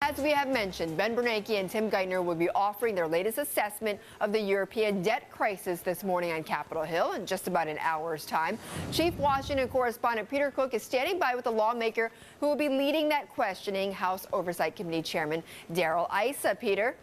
As we have mentioned, Ben Bernanke and Tim Geithner will be offering their latest assessment of the European debt crisis this morning on Capitol Hill in just about an hour's time. Chief Washington correspondent Peter Cook is standing by with the lawmaker who will be leading that questioning, House Oversight Committee Chairman Darrell Issa. Peter?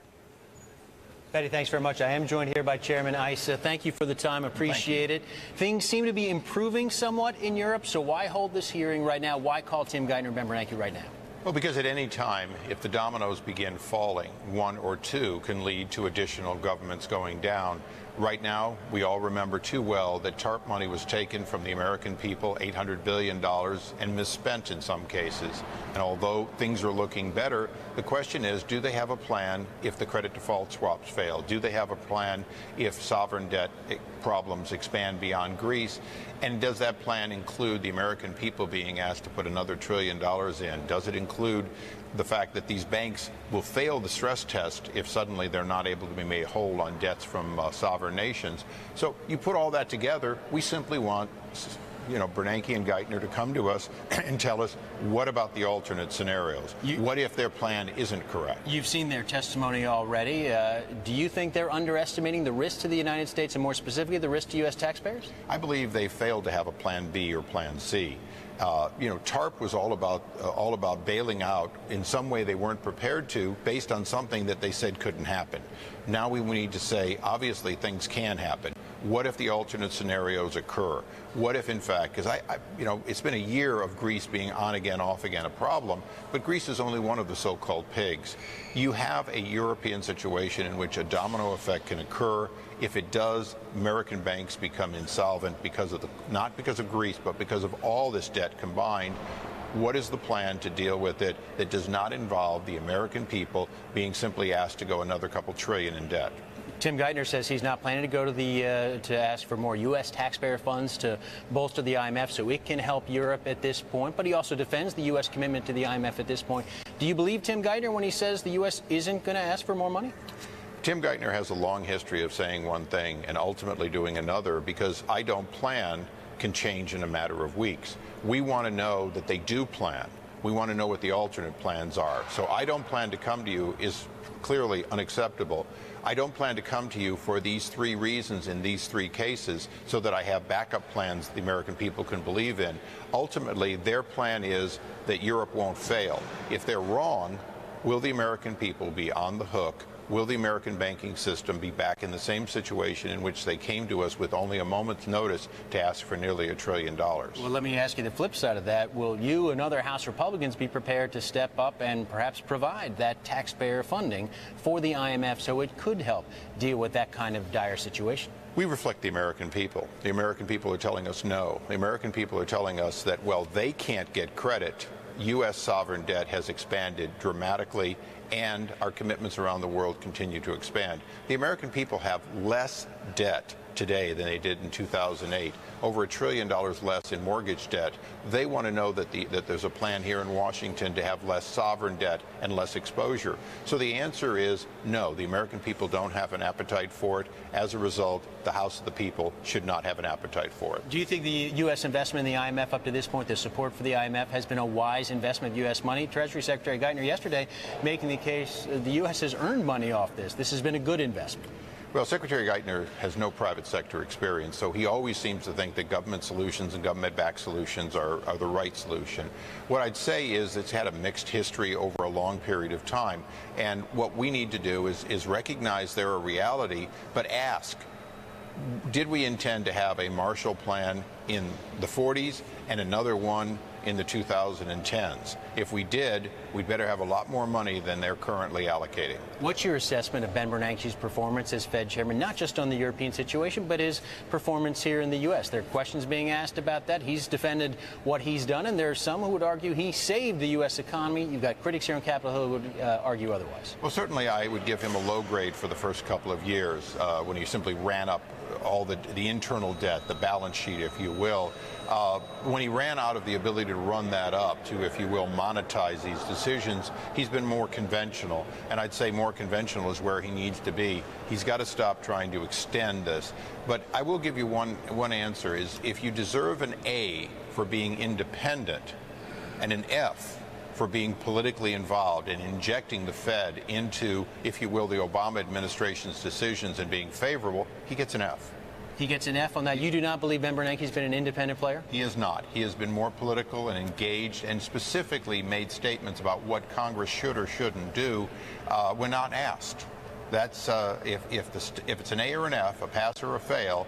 Betty, thanks very much. I am joined here by Chairman Issa. Thank you for the time. Appreciate it. Things seem to be improving somewhat in Europe, so why hold this hearing right now? Why call Tim Geithner and Ben Bernanke right now? Well, because at any time, if the dominoes begin falling, one or two can lead to additional governments going down. Right now, we all remember too well that TARP money was taken from the American people, $800 billion, and misspent in some cases. And although things are looking better, the question is, do they have a plan if the credit default swaps fail? Do they have a plan if sovereign debt problems expand beyond Greece? And does that plan include the American people being asked to put another $1 trillion in? Does it include the fact that these banks will fail the stress test if suddenly they're not able to be made whole on debts from sovereign nations? So you put all that together, we simply want, Bernanke and Geithner to come to us and tell us, what about the alternate scenarios? What if their plan isn't correct? You've seen their testimony already. Do you think they're underestimating the risk to the United States and more specifically the risk to U.S. taxpayers? I believe they failed to have a plan B or plan C. TARP was all about bailing out in some way they weren't prepared to, based on something that they said couldn't happen. Now we need to say, obviously, things can happen. What if the alternate scenarios occur? What if, in fact, because it's been a year of Greece being on again, off again, a problem, but Greece is only one of the so-called pigs. You have a European situation in which a domino effect can occur. If it does, American banks become insolvent not because of Greece, but because of all this debt combined. What is the plan to deal with it that does not involve the American people being simply asked to go another couple trillion in debt? Tim Geithner says he's not planning to go to to ask for more U.S. taxpayer funds to bolster the IMF so it can help Europe at this point. But he also defends the U.S. commitment to the IMF at this point. Do you believe Tim Geithner when he says the U.S. isn't going to ask for more money? Tim Geithner has a long history of saying one thing and ultimately doing another, because I don't plan can change in a matter of weeks. We want to know that they do plan. We want to know what the alternate plans are. So I don't plan to come to you is clearly unacceptable. I don't plan to come to you for these three reasons in these three cases so that I have backup plans the American people can believe in. Ultimately, their plan is that Europe won't fail. If they're wrong, will the American people be on the hook? Will the American banking system be back in the same situation in which they came to us with only a moment's notice to ask for nearly $1 trillion? Well, let me ask you the flip side of that. Will you and other House Republicans be prepared to step up and perhaps provide that taxpayer funding for the IMF so it could help deal with that kind of dire situation? We reflect the American people. The American people are telling us no. The American people are telling us that, well, they can't get credit. U.S. sovereign debt has expanded dramatically, and our commitments around the world continue to expand. The American people have less debt today than they did in 2008, over $1 trillion less in mortgage debt. They want to know that there's a plan here in Washington to have less sovereign debt and less exposure. So the answer is no, the American people don't have an appetite for it. As a result, the House of the People should not have an appetite for it. Do you think the U.S. investment in the IMF up to this point, the support for the IMF, has been a wise investment of U.S. money? Treasury Secretary Geithner yesterday making the case the U.S. has earned money off this. This has been a good investment. Well, Secretary Geithner has no private sector experience, so he always seems to think that government solutions and government-backed solutions are the right solution. What I'd say is it's had a mixed history over a long period of time, and what we need to do is recognize they're a reality, but ask, did we intend to have a Marshall Plan in the 40s and another one in the 2010s? If we did, we'd better have a lot more money than they're currently allocating. What's your assessment of Ben Bernanke's performance as Fed chairman, not just on the European situation, but his performance here in the U.S.? There are questions being asked about that. He's defended what he's done, and there are some who would argue he saved the U.S. economy. You've got critics here on Capitol Hill who would argue otherwise. Well, certainly I would give him a low grade for the first couple of years when he simply ran up all the internal debt, the balance sheet, if you will. When he ran out of the ability to run that up to, if you will, monetize these decisions, he's been more conventional. And I'd say more conventional is where he needs to be. He's got to stop trying to extend this. But I will give you one answer is, if you deserve an A for being independent and an F for being politically involved and injecting the Fed into, if you will, the Obama administration's decisions and being favorable, he gets an F. He gets an F on that. You do not believe Ben Bernanke's been an independent player? He is not. He has been more political and engaged and specifically made statements about what Congress should or shouldn't do when not asked. That's if it's an A or an F, a pass or a fail,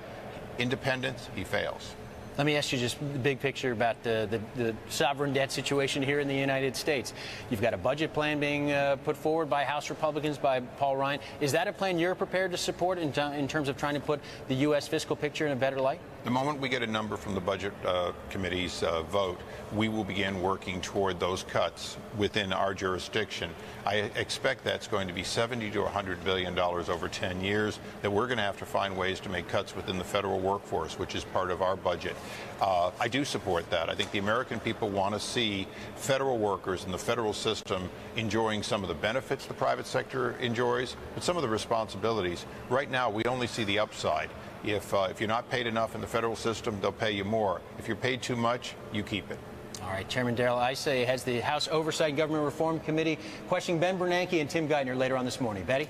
independence, he fails. Let me ask you just the big picture about the sovereign debt situation here in the United States. You've got a budget plan being put forward by House Republicans, by Paul Ryan. Is that a plan you're prepared to support in terms of trying to put the U.S. fiscal picture in a better light? The moment we get a number from the Budget Committee's vote, we will begin working toward those cuts within our jurisdiction. I expect that's going to be $70 to $100 billion over 10 years, that we're going to have to find ways to make cuts within the federal workforce, which is part of our budget. I do support that. I think the American people want to see federal workers in the federal system enjoying some of the benefits the private sector enjoys, but some of the responsibilities. Right now, we only see the upside. If you're not paid enough in the federal system, they'll pay you more. If you're paid too much, you keep it. All right, Chairman Darrell Issa heads the House Oversight Government Reform Committee, questioning Ben Bernanke and Tim Geithner later on this morning. Betty?